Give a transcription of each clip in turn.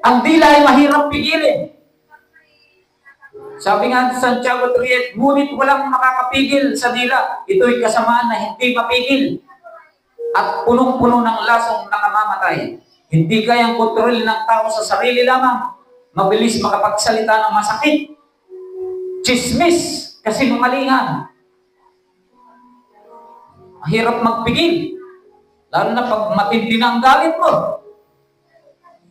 Ang dila ay mahirap pigilin. Sabi nga sa Santiago 3:8, ngunit walang makakapigil sa dila. Ito'y kasamaan na hindi mapigil at punong-puno ng lasong nakamamatay. Hindi kayang kontrol ng tao sa sarili lamang. Mabilis makapagsalita ng masakit. Chismis, kasinungalingan. Mahirap magpigil. Lalo na pag matindi na ang galit mo.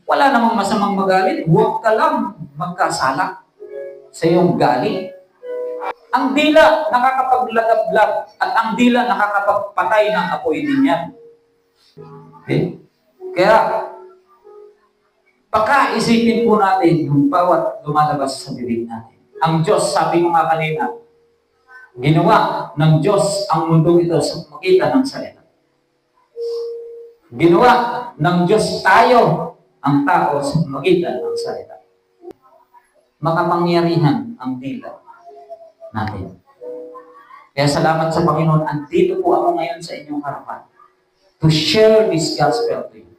Wala namang masamang magalit. Huwag ka lang magkasala sa iyong galit. Ang dila nakakapaglagablab at ang dila nakakapagpatay ng apoy din yan. Okay? Kaya, pagka-isipin po natin yung bawat lumalabas sa bibig natin. Ang Diyos, sabi ko nga kanina, ginawa ng Diyos ang mundong ito sa pamagitan ng salita. Ginawa ng Diyos tayo, ang tao, sa pamagitan ng salita. Makapangyarihan ang dila natin. Kaya salamat sa Panginoon, andito po ako ngayon sa inyong harapan to share this gospel to you.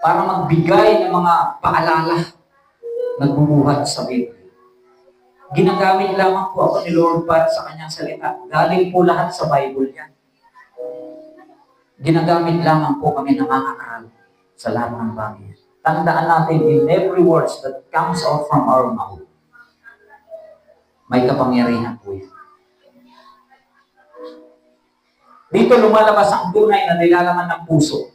Para magbigay ng mga paalala na bumuhat sa Biblia. Ginagamit lamang po ako ni Lord para sa kanyang salita. Galing po lahat sa Bible yan. Ginagamit lamang po kami ng mga aral sa lahat ng bagay. Tandaan natin, in every words that comes out from our mouth, may kapangyarihan po yan. Dito lumalabas ang tunay na nilalaman ng puso.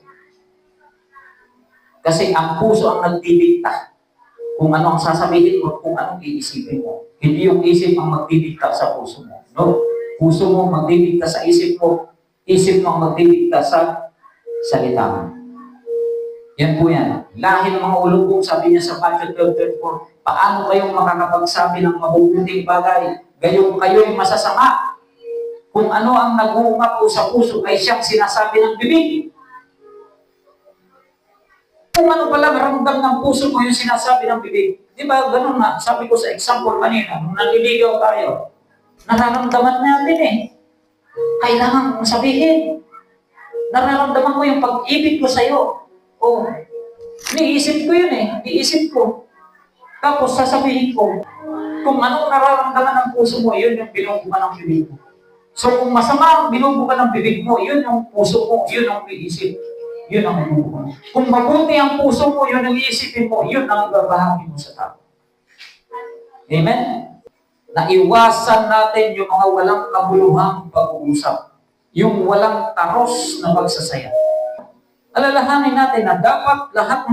Kasi ang puso ang nagdidikta kung ano ang sasabihin mo, kung anong iisipin mo. Hindi yung isip ang magdidikta sa puso mo. No? Puso mo magdidikta sa isip mo ang magdidikta sa salita mo. Yan po yan. Lahi ng mga ulubong, sabi niya sa Matthew 12:34, paano kayong makakapagsabi ng mabubuting bagay? Gayong kayo'y masasama. Kung ano ang nag-uumapaw sa puso ay siyang sinasabi ng bibig. Kung ano pala ramdam ng puso mo yung sinasabi ng bibig. Di ba, ganun nga, sabi ko sa example kanina, nung naliligaw tayo, nararamdaman natin eh. Kailangan mong sabihin. Nararamdaman mo yung pag-ibig ko sa'yo. Oh, iniisip ko yun eh. Iniisip ko. Tapos sasabihin ko, kung anong nararamdaman ng puso mo, yun yung binubukan ng bibig mo. So kung masama ang binubukan ng bibig mo, yun yung puso mo, yun ang iisip. Yun ang binubukan. Kung mabuti ang puso mo, yun ang iisipin mo, yun ang ibabahagi mo sa tao. Amen? Naiwasan natin yung mga walang kabuluhang pag-uusap. Yung walang taros na pagsasaya. Alalahanin natin na dapat lahat ng